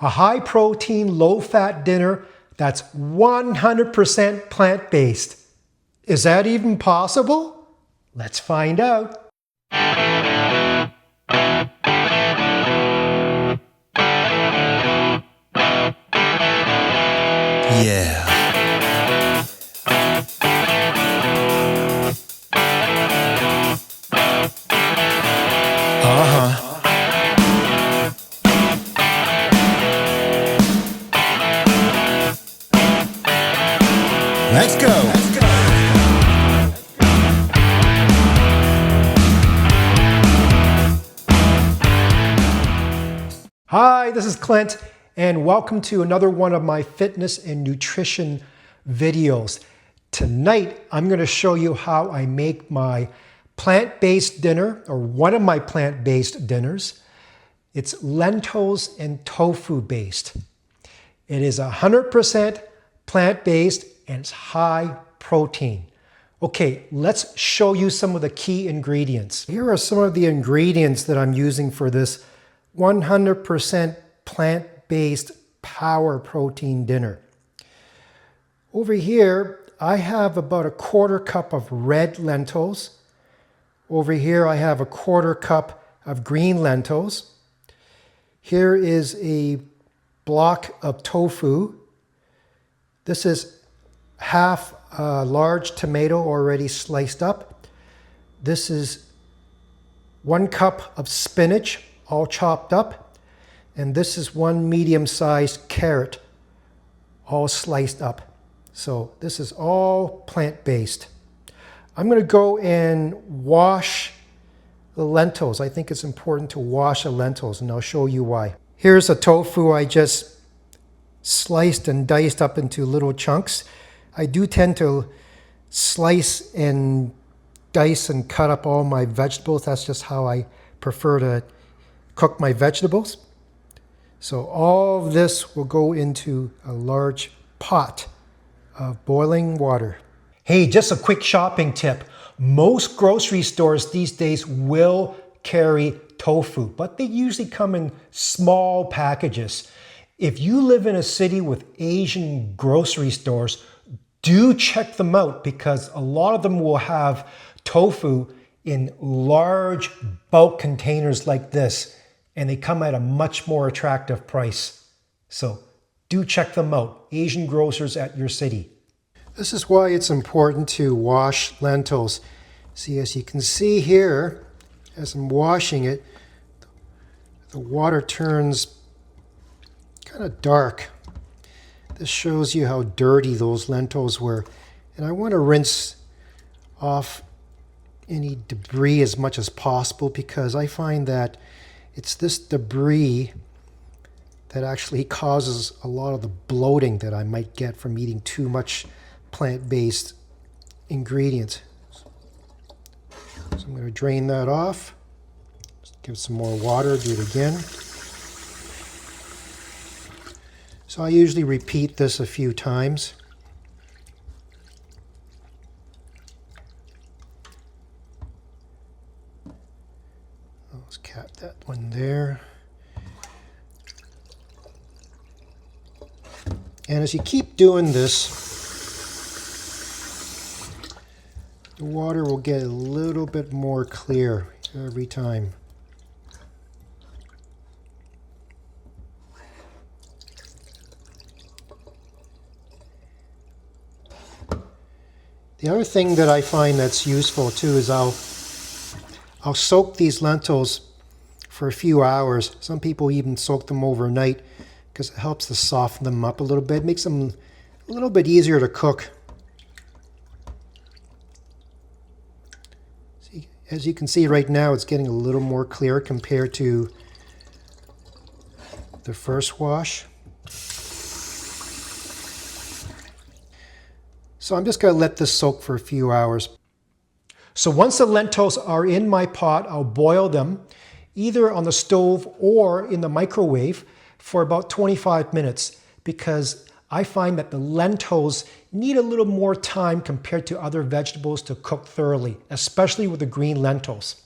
a high-protein, low-fat dinner that's 100% plant-based. Is that even possible? Let's find out. Yeah. Let's go. Hi, this is Clint, and welcome to another one of my fitness and nutrition videos. Tonight, I'm going to show you how I make my plant-based dinner, or one of my plant-based dinners. It's lentils and tofu based. It is 100% plant-based and it's high protein. Okay, let's show you some of the key ingredients. Here are some of the ingredients that I'm using for this 100% plant-based power protein dinner. Over here, I have about a 1/4 cup of red lentils. Over here, I have a 1/4 cup of green lentils. Here is a block of tofu. This is half a large tomato already sliced up. This is 1 cup of spinach all chopped up. And this is 1 medium-sized carrot all sliced up. So this is all plant-based. I'm going to go and wash the lentils. I think it's important to wash the lentils, and I'll show you why. Here's a tofu I just sliced and diced up into little chunks. I do tend to slice and dice and cut up all my vegetables. That's just how I prefer to cook my vegetables. So all of this will go into a large pot of boiling water. Hey, just a quick shopping tip. Most grocery stores these days will carry tofu, but they usually come in small packages. If you live in a city with Asian grocery stores, do check them out because a lot of them will have tofu in large bulk containers like this, and they come at a much more attractive price. So do check them out, Asian grocers at your city. This is why it's important to wash lentils. See, as you can see here, as I'm washing it, the water turns kind of dark. This shows you how dirty those lentils were. And I want to rinse off any debris as much as possible because I find that it's this debris that actually causes a lot of the bloating that I might get from eating too much plant-based ingredients. So I'm going to drain that off. Just give it some more water, do it again. So I usually repeat this a few times. Let's cap that one there. And as you keep doing this, the water will get a little bit more clear every time. The other thing that I find that's useful too is I'll soak these lentils for a few hours. Some people even soak them overnight because it helps to soften them up a little bit, makes them a little bit easier to cook. See, as you can see right now, it's getting a little more clear compared to the first wash. So I'm just going to let this soak for a few hours. So once the lentils are in my pot, I'll boil them either on the stove or in the microwave for about 25 minutes because I find that the lentils need a little more time compared to other vegetables to cook thoroughly, especially with the green lentils.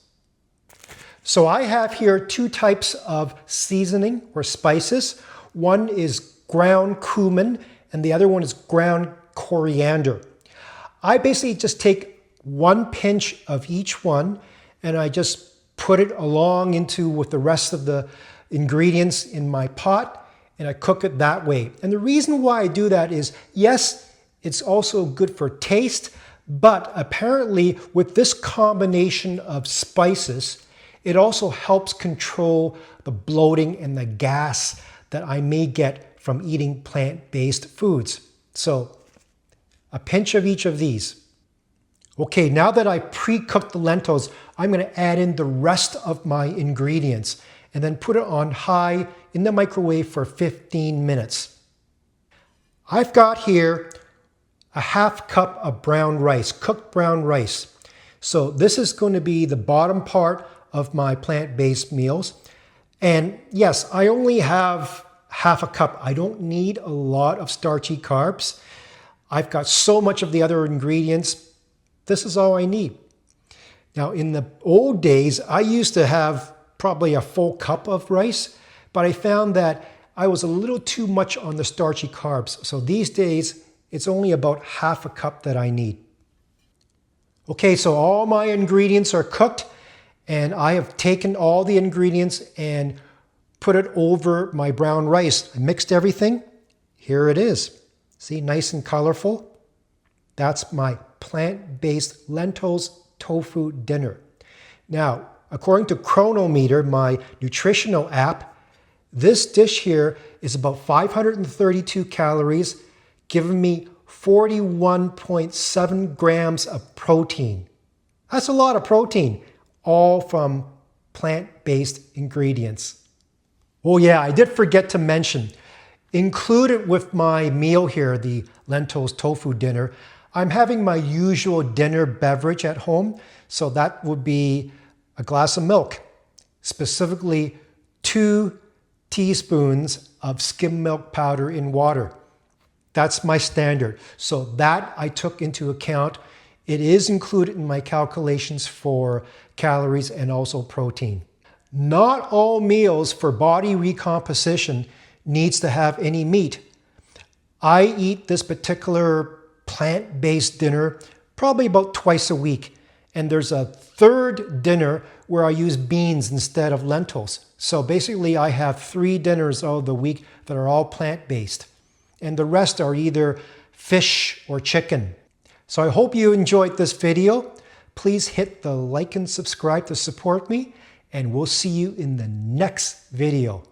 So I have here 2 types of seasoning or spices. One is ground cumin and the other one is ground coriander. I basically just take 1 pinch of each one and I just put it along into with the rest of the ingredients in my pot and I cook it that way. And the reason why I do that is, yes, it's also good for taste, but apparently with this combination of spices, it also helps control the bloating and the gas that I may get from eating plant-based foods. So a pinch of each of these. Okay, now that I pre-cooked the lentils, I'm going to add in the rest of my ingredients and then put it on high in the microwave for 15 minutes. I've got here a ½ cup of brown rice, cooked brown rice. So this is going to be the bottom part of my plant-based meals. And yes, I only have ½ cup. I don't need a lot of starchy carbs. I've got so much of the other ingredients. This is all I need. Now, in the old days, I used to have probably a full cup of rice, but I found that I was a little too much on the starchy carbs. So these days, it's only about ½ cup that I need. Okay, so all my ingredients are cooked and I have taken all the ingredients and put it over my brown rice. I mixed everything. Here it is. See, nice and colorful. That's my plant-based lentils tofu dinner. Now, according to Chronometer, my nutritional app, this dish here is about 532 calories, giving me 41.7 grams of protein. That's a lot of protein, all from plant-based ingredients. Oh yeah, I did forget to mention, included with my meal here, the lentils tofu dinner, I'm having my usual dinner beverage at home. So that would be a glass of milk, specifically 2 teaspoons of skim milk powder in water. That's my standard. So that I took into account. It is included in my calculations for calories and also protein. Not all meals for body recomposition needs to have any meat. I eat this particular plant-based dinner probably about twice a week. And there's a third dinner where I use beans instead of lentils. So basically I have 3 dinners of the week that are all plant-based. And the rest are either fish or chicken. So I hope you enjoyed this video. Please hit the like and subscribe to support me. And we'll see you in the next video.